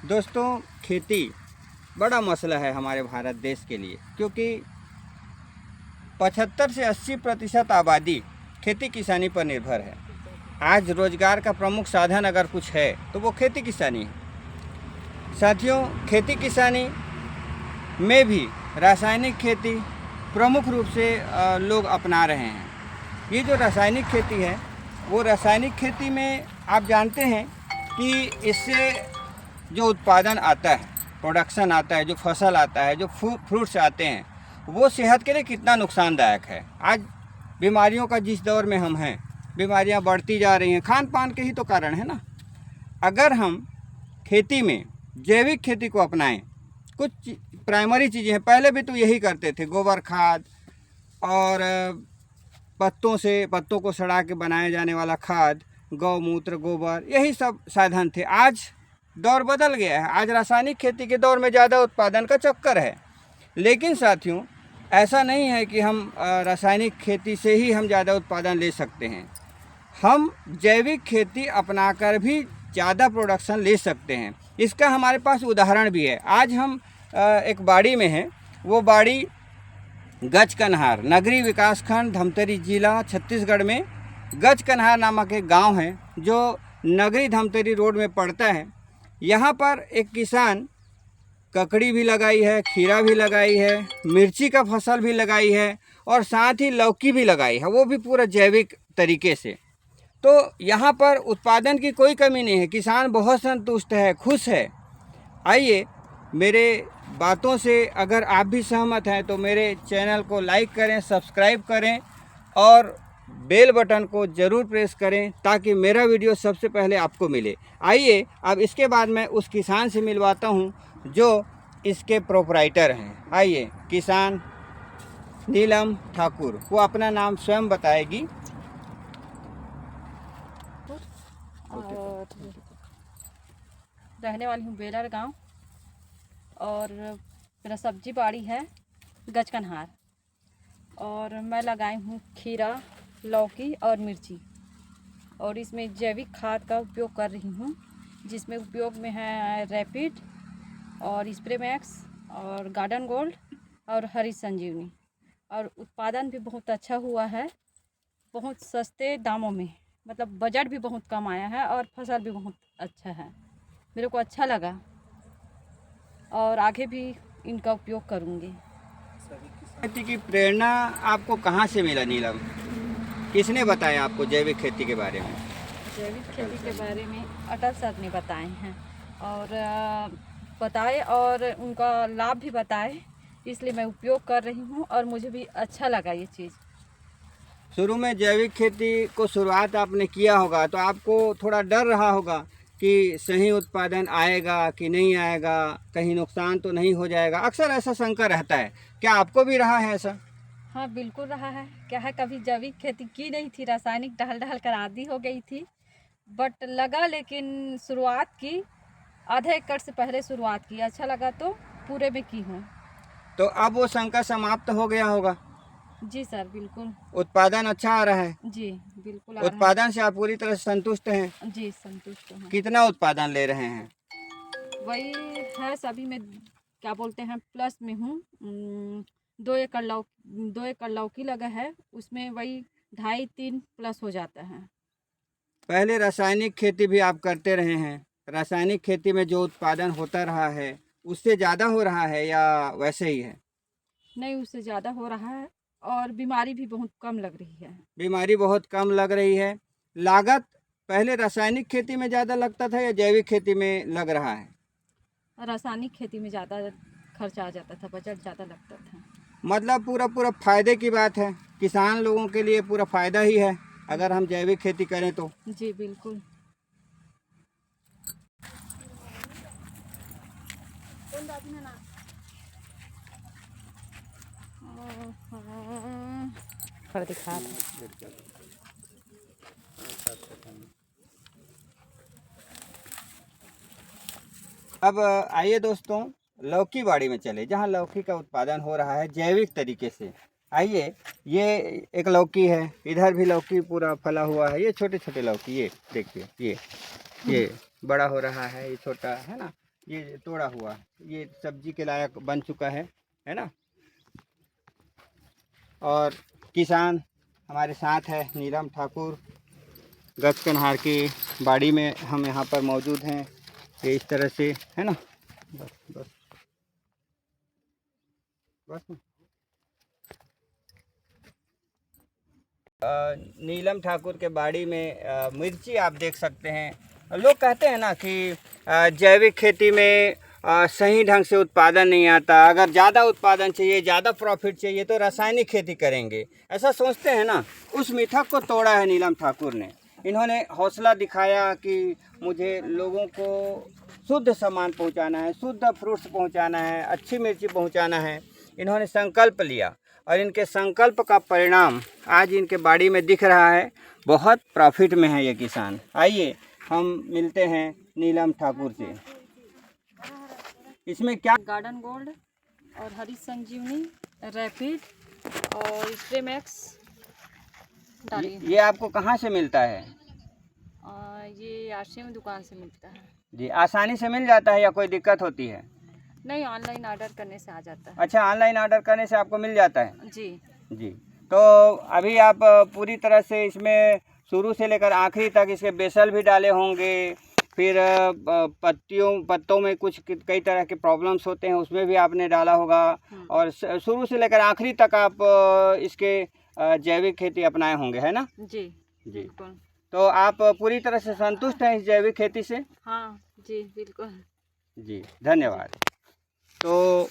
दोस्तों, खेती बड़ा मसला है हमारे भारत देश के लिए, क्योंकि 75 से 80% आबादी खेती किसानी पर निर्भर है। आज रोजगार का प्रमुख साधन अगर कुछ है तो वो खेती किसानी है। साथियों, खेती किसानी में भी रासायनिक खेती प्रमुख रूप से लोग अपना रहे हैं। ये जो रासायनिक खेती है, वो रासायनिक खेती में आप जानते हैं कि इससे जो उत्पादन आता है, प्रोडक्शन आता है, जो फसल आता है, जो फ्रूट्स आते हैं, वो सेहत के लिए कितना नुकसानदायक है। आज बीमारियों का जिस दौर में हम हैं, बीमारियां बढ़ती जा रही हैं, खान पान के ही तो कारण है ना। अगर हम खेती में जैविक खेती को अपनाएं, कुछ प्राइमरी चीज़ें हैं, पहले भी तो यही करते थे, गोबर खाद और पत्तों को सड़ा के बनाए जाने वाला खाद, गौमूत्र, गोबर, यही सब साधन थे। आज दौर बदल गया है। आज रासायनिक खेती के दौर में ज़्यादा उत्पादन का चक्कर है। लेकिन साथियों, ऐसा नहीं है कि हम रासायनिक खेती से ही हम ज़्यादा उत्पादन ले सकते हैं। हम जैविक खेती अपनाकर भी ज़्यादा प्रोडक्शन ले सकते हैं। इसका हमारे पास उदाहरण भी है। आज हम एक बाड़ी में हैं। वो बाड़ी गजकन्हार, नगरी विकास खंड, धमतरी जिला, छत्तीसगढ़ में गजकन्हार नामक एक गांव है जो नगरी धमतरी रोड में पड़ता है। यहाँ पर एक किसान ककड़ी भी लगाई है, खीरा भी लगाई है, मिर्ची का फसल भी लगाई है और साथ ही लौकी भी लगाई है, वो भी पूरा जैविक तरीके से। तो यहाँ पर उत्पादन की कोई कमी नहीं है। किसान बहुत संतुष्ट है, खुश है। आइए, मेरे बातों से अगर आप भी सहमत हैं तो मेरे चैनल को लाइक करें, सब्सक्राइब करें और बेल बटन को ज़रूर प्रेस करें ताकि मेरा वीडियो सबसे पहले आपको मिले। आइए, अब इसके बाद मैं उस किसान से मिलवाता हूं जो इसके प्रोपराइटर हैं। आइए, किसान नीलम ठाकुर, वो अपना नाम स्वयं बताएगी। और रहने वाली हूँ बेलर गांव और मेरा सब्जी बाड़ी है गजकन्हार और मैं लगाई हूँ खीरा, लौकी और मिर्ची और इसमें जैविक खाद का उपयोग कर रही हूँ, जिसमें उपयोग में है रैपिड और स्प्रे मैक्स और गार्डन गोल्ड और हरी संजीवनी। और उत्पादन भी बहुत अच्छा हुआ है, बहुत सस्ते दामों में, मतलब बजट भी बहुत कम आया है और फसल भी बहुत अच्छा है। मेरे को अच्छा लगा और आगे भी इनका उपयोग करूँगी। खेती की प्रेरणा आपको कहाँ से मिला नीलम? किसने बताया आपको जैविक खेती के बारे में? जैविक खेती के बारे में अटल सर ने बताए हैं और बताए और उनका लाभ भी बताए, इसलिए मैं उपयोग कर रही हूँ और मुझे भी अच्छा लगा ये चीज़। शुरू में जैविक खेती को शुरुआत आपने किया होगा तो आपको थोड़ा डर रहा होगा कि सही उत्पादन आएगा कि नहीं आएगा, कहीं नुकसान तो नहीं हो जाएगा। अक्सर ऐसा शंका रहता है। क्या आपको भी रहा है ऐसा? हाँ, बिल्कुल रहा है। क्या है, कभी जैविक खेती की नहीं थी, रासायनिक डाल कर आदी हो गई थी, बट लगा, लेकिन शुरुआत की, आधे एकड़ से पहले शुरुआत की, अच्छा लगा तो पूरे में की हूँ। तो अब वो शंका समाप्त हो गया होगा? जी सर, बिल्कुल। उत्पादन अच्छा आ रहा है? जी, बिल्कुल आ रहा उत्पादन से आप पूरी तरह से संतुष्ट हैं? है। जी, संतुष्ट हूँ। कितना उत्पादन ले रहे हैं? वही है, सभी में क्या बोलते हैं, प्लस में हूँ। 2 एकड़ लौकी लगा है, उसमें वही 2.5-3 प्लस हो जाता है। पहले रासायनिक खेती भी आप करते रहे हैं। रासायनिक खेती में जो उत्पादन होता रहा है उससे ज़्यादा हो रहा है या वैसे ही है? नहीं, उससे ज़्यादा हो रहा है और बीमारी भी बहुत कम लग रही है। बीमारी बहुत कम लग रही है। लागत पहले रासायनिक खेती में ज़्यादा लगता था या जैविक खेती में लग रहा है? रासायनिक खेती में ज़्यादा खर्चा आ जाता था, बजट ज़्यादा लगता था। मतलब पूरा पूरा फायदे की बात है। किसान लोगों के लिए पूरा फायदा ही है अगर हम जैविक खेती करें तो। जी, बिल्कुल। पर दिखा दो। अब आइए दोस्तों, लौकी बाड़ी में चले जहाँ लौकी का उत्पादन हो रहा है जैविक तरीके से। आइए, ये एक लौकी है, इधर भी लौकी पूरा फला हुआ है। ये छोटे छोटे लौकी, ये देखिए, ये बड़ा हो रहा है, ये छोटा है ना। ये तोड़ा हुआ, ये सब्जी के लायक बन चुका है ना। और किसान हमारे साथ है नीलम ठाकुर, गचकनहार की बाड़ी में हम यहाँ पर मौजूद हैं। ये इस तरह से है ना, बस बस बस। नीलम ठाकुर के बाड़ी में मिर्ची आप देख सकते हैं। लोग कहते हैं ना कि जैविक खेती में सही ढंग से उत्पादन नहीं आता, अगर ज़्यादा उत्पादन चाहिए, ज़्यादा प्रॉफिट चाहिए तो रासायनिक खेती करेंगे, ऐसा सोचते हैं ना। उस मिथक को तोड़ा है नीलम ठाकुर ने। इन्होंने हौसला दिखाया कि मुझे लोगों को शुद्ध सामान पहुंचाना है, शुद्ध फ्रूट्स पहुंचाना है, अच्छी मिर्ची पहुंचाना है। इन्होंने संकल्प लिया और इनके संकल्प का परिणाम आज इनके बाड़ी में दिख रहा है। बहुत प्रॉफिट में है ये किसान। आइए हम मिलते हैं नीलम ठाकुर से। इसमें क्या गार्डन गोल्ड और हरी संजीवनी रैपिड और स्प्रे मैक्स डालिए। ये आपको कहाँ से मिलता है? ये आश्रय में दुकान से मिलता है जी। आसानी से मिल जाता है या कोई दिक्कत होती है? नहीं, ऑनलाइन ऑर्डर करने से आ जाता है। अच्छा, ऑनलाइन ऑर्डर करने से आपको मिल जाता है? जी जी। तो अभी आप पूरी तरह से इसमें शुरू से लेकर आखिरी तक इसके बेसल भी डाले होंगे, फिर पत्तों में कुछ कई तरह के प्रॉब्लम्स होते हैं, उसमें भी आपने डाला होगा, और शुरू से लेकर आखिरी तक आप इसके जैविक खेती अपनाए होंगे, है ना? जी जी। बिल्कुल। तो आप पूरी तरह से संतुष्ट हैं इस जैविक खेती से? हाँ जी बिल्कुल। जी, धन्यवाद। तो